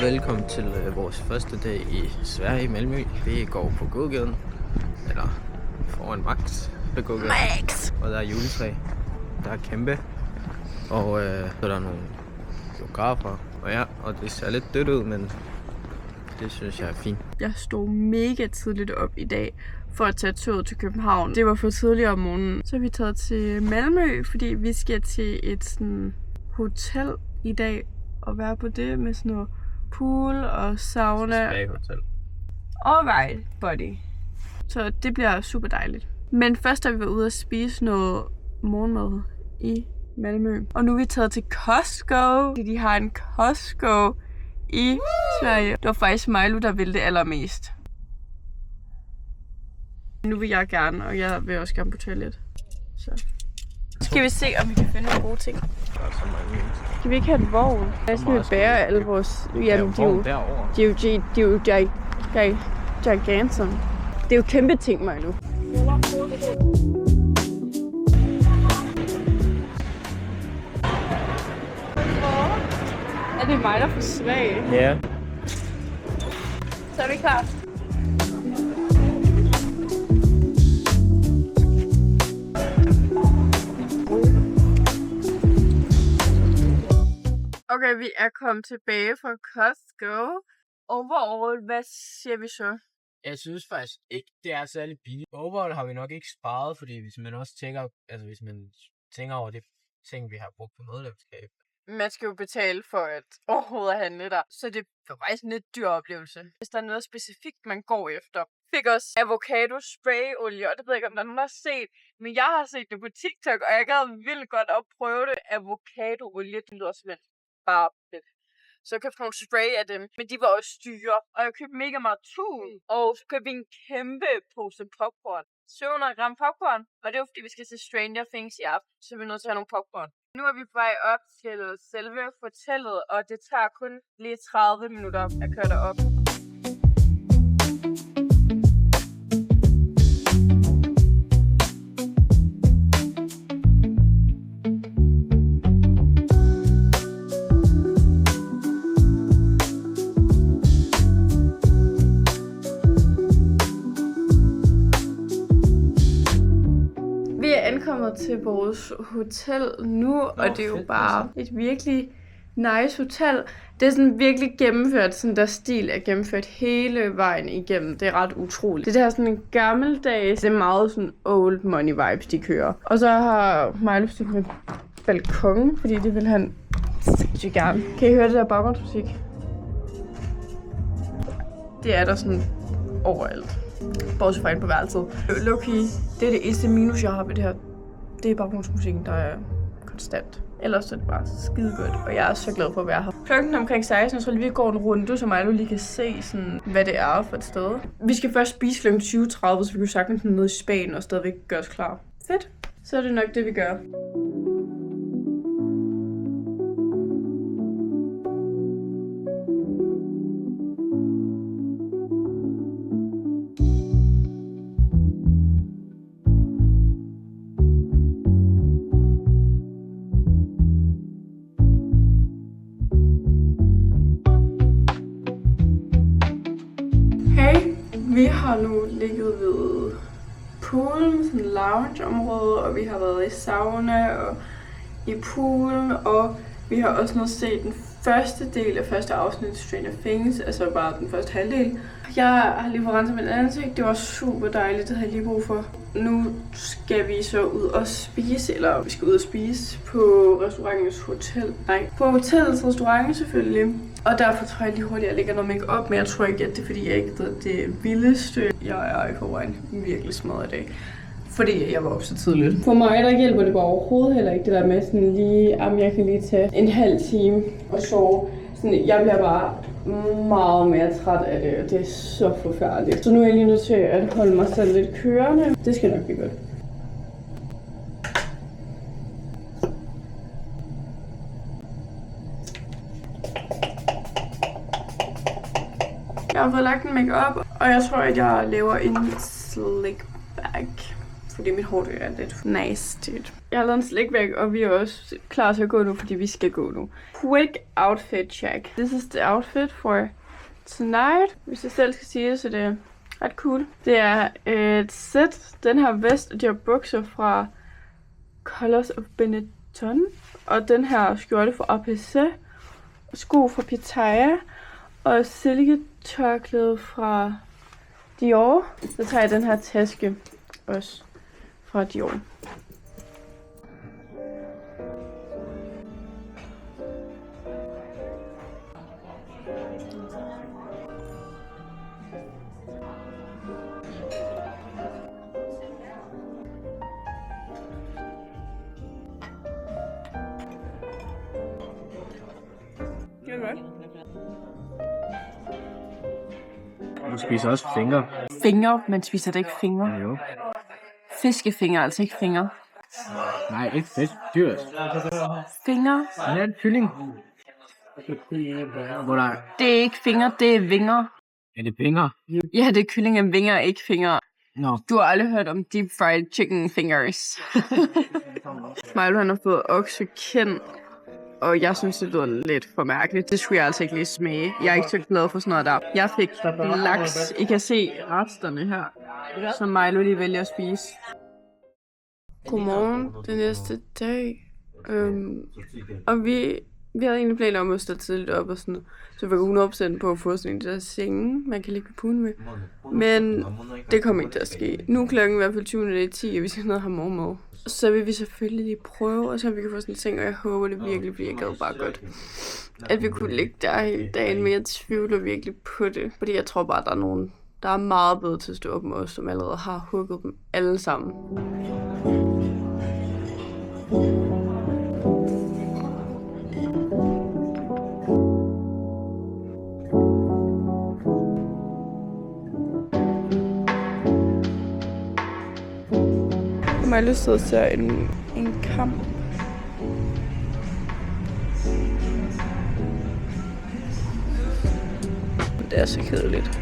velkommen til vores første dag i Sverige i Malmø. Vi går på gågaden, eller foran Max på gågaden. Max! Og der er juletræ, der er kæmpe, og så er der nogle biografer. Og det ser lidt dødt ud, men det synes jeg er fint. Jeg stod mega tidligt op i dag for at tage toget til København. Det var for tidligt om morgenen. Så er vi taget til Malmø, fordi vi skal til et sådan hotel i dag og være på det med sådan noget pool og sauna. Spa-hotel. Alright, buddy. Så det bliver super dejligt. Men først har vi været ude at spise noget morgenmad i Malmø. Og nu er vi taget til Costco. De har en Costco i Sverige. Det var faktisk Milo, der ville det allermest. Nu vil jeg gerne, og jeg vil også gerne på toilet. Så skal vi se, om vi kan finde nogle gode ting. Der er så mange. Skal vi ikke have en vogn? Jeg skal vi bære alle vores... Jamen, de er jo giganton. Det er jo kæmpe ting, Milo. Er det mig, der er for svag? Ja. Så er vi klar. Okay, vi er kommet tilbage fra Costco. Overall, hvad siger vi så? Jeg synes faktisk ikke, det er særlig billigt. Overall har vi nok ikke sparet, fordi hvis man også tænker over det ting, vi har brugt på medlemskab. Man skal jo betale for at overhovedet at handle der. Så det er faktisk en lidt dyr oplevelse. Hvis der er noget specifikt, man går efter. Fik også avocado sprayolie, og det ved jeg ikke, om der er nogen, der har set. Men jeg har set det på TikTok, og jeg gad vildt godt at prøve det. Avocadoolie, det lyder simpelthen bare fedt. Så jeg købte nogle spray af dem, men de var også dyre. Og jeg købte mega meget tun, og så købte vi en kæmpe pose popcorn. 700 gram popcorn, og det var fordi, vi skal til Stranger Things i aften, så vi er nødt til at have nogle popcorn. Nu er vi på vej op til selve hotellet, og det tager kun lige 30 minutter at køre derop. Ankommet til vores hotel nu, og det er jo bare et virkelig nice hotel. Det er sådan virkelig gennemført, sådan der stil er gennemført hele vejen igennem. Det er ret utroligt. Det er sådan en gammeldags, det er meget sådan old money vibes, de kører. Og så har Milo stik med balkon, fordi det vil han sindssygt gerne. Kan I høre det der baggrundsmusik? Det er der sådan overalt. Bortset fra inde på værelset. Low-key, det er det eneste minus, jeg har ved det her. Det er baggrundsmusikken, der er konstant. Ellers er det bare skide godt, og jeg er så glad for at være her. Klokken er omkring 16, og så lige går en runde, så Milo lige kan se, sådan, hvad det er for et sted. Vi skal først spise kl. 20.30, så vi kan sagtens ned i Spanien og stadigvæk gøre os klar. Fedt. Så er det nok det, vi gør. Vi har nu ligget ved poolen, sådan en loungeområde, og vi har været i sauna og i poolen, og vi har også nu set den første del af første afsnit Stranger Things, altså bare den første halvdel. Jeg har lige fået renset mit ansigt, det var super dejligt, det havde jeg lige brug for. Nu skal vi så ud og spise, eller vi skal ud og spise på restaurantens hotel. Nej, på hotellets restaurant selvfølgelig. Og derfor tror jeg lige hurtigt, at jeg lægger noget make-up, men jeg tror ikke, at det er fordi, jeg ikke ved det vildeste. Jeg er i forvejen virkelig smadret i dag, fordi jeg var op så tidligt. For mig, der hjælper det bare overhovedet heller ikke det der med sådan lige, jeg kan lige tage en halv time og sove. Sådan, jeg bliver bare meget mere træt af det, og det er så forfærdeligt. Så nu er jeg lige nødt til at holde mig selv lidt kørende. Det skal nok blive godt. Jeg har fået lagt en make-up, og jeg tror, at jeg laver en slick back, fordi mit hår er lidt nasty. Jeg har lavet en slikvæg, og vi er også klar til at gå nu, fordi vi skal gå nu. Quick outfit check. This is the outfit for tonight. Hvis jeg selv skal sige det, så det er ret cool. Det er et sæt, den her vest og de her bukser fra Colors of Benetton. Og den her skjorte fra APC. Sko fra Pitaya. Og silketørklæde fra Dior. Så tager jeg den her taske også fra Dior. Du spiser også fingre. Fingre? Man spiser da ikke fingre. Jo. Fiskefingre, altså ikke fingre. Nej, ikke fisk. Dyrt. Fingre? Det er en kylling. Hvor der Det er ikke fingre, det er vinger. er det fingre. Ja, det er kylling af vinger, ikke fingre. Nå. Du har aldrig hørt om deep fried chicken fingers. Milo, han har fået oksekind, og jeg synes, det lyder lidt for mærkeligt. Det skulle jeg altså ikke lige smage. Jeg er ikke så glad for sådan noget der. Jeg fik laks. I kan se resterne her, som Milo lige vælger at spise. Godmorgen, det næste dag. Og vi havde egentlig planer om at stå tidligt op og sådan noget, så vi var 100% på at få sådan en der senge, man kan ligge på puden med. Men det kommer ikke til at ske. Nu er klokken i hvert fald 20:10, og vi skal ned og have morgenmad. Så vil vi selvfølgelig lige prøve, og så vi kan få sådan en seng, og jeg håber det virkelig, fordi jeg gad bare godt, at vi kunne ligge der hele dagen, men jeg tvivler virkelig på det. Fordi jeg tror bare, der er meget bedre til at stå op med os, som allerede har hugget dem alle sammen. Jeg har lyst til at se en kamp. Det er så kedeligt.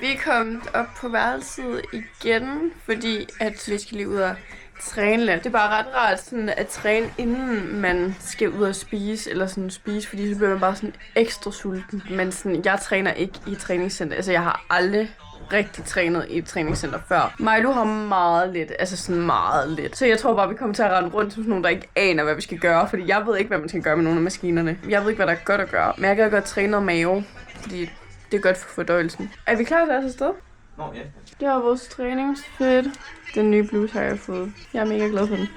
Vi er kommet op på værelset igen, fordi at vi skal lige ud og træne lidt. Det er bare ret rart sådan at træne, inden man skal ud og spise, eller sådan spise, fordi så bliver man bare sådan ekstra sulten. Men sådan, jeg træner ikke i træningscenter. Altså, jeg har aldrig rigtig trænet i et træningscenter før. Milo har meget lidt, altså sådan meget lidt. Så jeg tror bare, vi kommer til at rende rundt som sådan nogen, der ikke aner, hvad vi skal gøre, fordi jeg ved ikke, hvad man skal gøre med nogle af maskinerne. Jeg ved ikke, hvad der er godt at gøre, men jeg kan godt træne noget mave, fordi det er godt for fordøjelsen. Er vi klar til at tage afsted? Nå, ja. Det er vores træningsfit. Den nye bluse har jeg fået. Jeg er mega glad for den.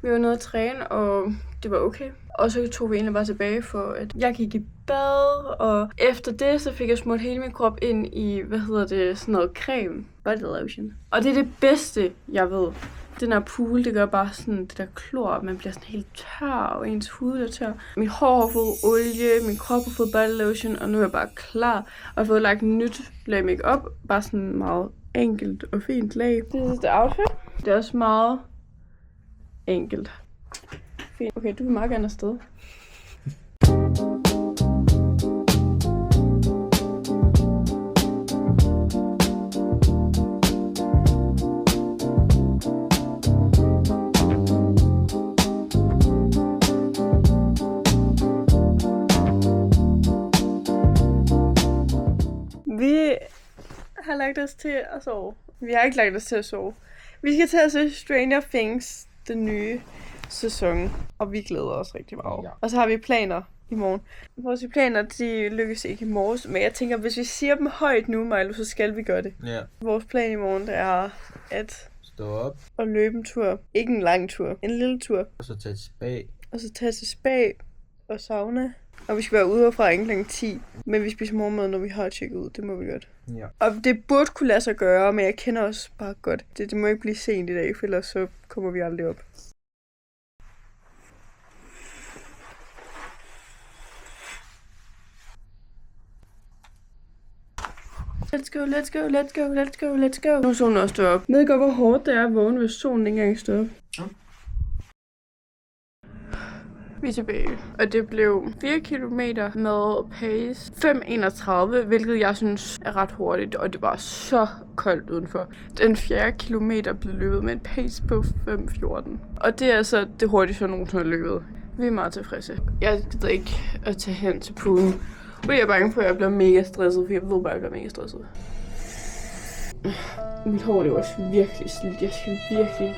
Vi var nede at træne, og det var okay. Og så tog vi egentlig bare tilbage, for at jeg gik i bad, og efter det, så fik jeg smurt hele min krop ind i, sådan noget creme. Body lotion. Og det er det bedste, jeg ved. Den her pool, det gør bare sådan, det der klor, man bliver sådan helt tør, og ens hud er tør. Mit hår har fået olie, min krop har fået body lotion, og nu er jeg bare klar. Og jeg har fået lagt nyt lag makeup, bare sådan meget enkelt og fint lag. Det er det outfit. Det er også meget enkelt. Fint. Okay, du vil meget gerne afsted. Vi har lagt os til at sove. Vi har ikke lagt os til at sove. Vi skal til at se Stranger Things, den nye sæson, og vi glæder os rigtig meget. Ja. Og så har vi planer i morgen. Vores planer, de lykkes ikke i morges, men jeg tænker, hvis vi siger dem højt nu, Milo, så skal vi gøre det. Ja. Vores plan i morgen, det er at Stå op. Og løbe en tur. Ikke en lang tur. En lille tur. Og så tage til spa. Og så tage til spa og sauna. Og vi skal være ude fra kl. 10. Men vi spiser morgenmad, når vi har tjekket ud. Det må vi godt. Ja. Og det burde kunne lade sig gøre, men jeg kender også bare godt. Det må ikke blive sent i dag, for ellers så kommer vi aldrig op. Let's go, let's go, let's go, let's go, let's go. Nu er solen også stået op. Jeg ved godt, hvor hårdt det er at vågne, hvis solen ikke engang står op. Ja. Vi er tilbage. Og det blev 4 kilometer med pace 5:31, hvilket jeg synes er ret hurtigt. Og det var så koldt udenfor. Den 4. kilometer blev løbet med en pace på 5:14. Og det er altså det hurtigste, jeg nogensinde har løbet. Vi er meget tilfredse. Jeg gider ikke at tage hen til poolen. Og jeg er bange for, at jeg bliver mega stresset, for jeg ved bare, at jeg bliver mega stresset. Mit hår, det var også virkelig slidt. Jeg skal virkelig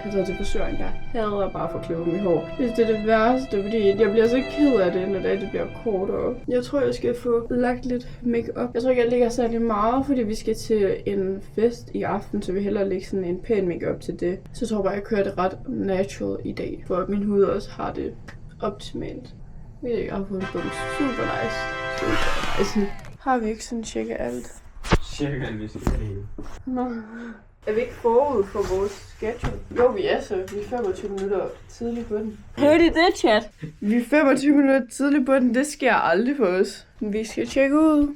have taget til frisøren. Jeg hader bare for klippet mit hår. Det er det værste, fordi jeg bliver så ked af det, når det bliver kortere. Jeg tror, jeg skal få lagt lidt make-up. Jeg tror ikke, jeg lægger særlig meget, fordi vi skal til en fest i aften, så vi hellere lægge sådan en pæn make-up til det. Så jeg tror bare, jeg kører det ret natural i dag, for at min hud også har det optimalt. Jeg har fået en bums. Super nice. Super nice. Har vi ikke sådan cirka alt? Cirka alt, hvis det er helt. Nå. Er vi ikke forud for vores schedule? Jo, vi er så. Vi er 25 minutter tidligt på den. Hørte I det, chat? Vi er 25 minutter tidligt på den. Det sker aldrig for os. Vi skal tjekke ud.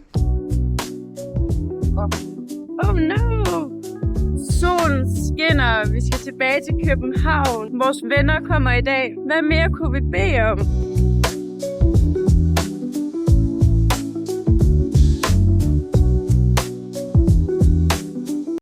Oh no! Solen skinner. Vi skal tilbage til København. Vores venner kommer i dag. Hvad mere kunne vi bede om?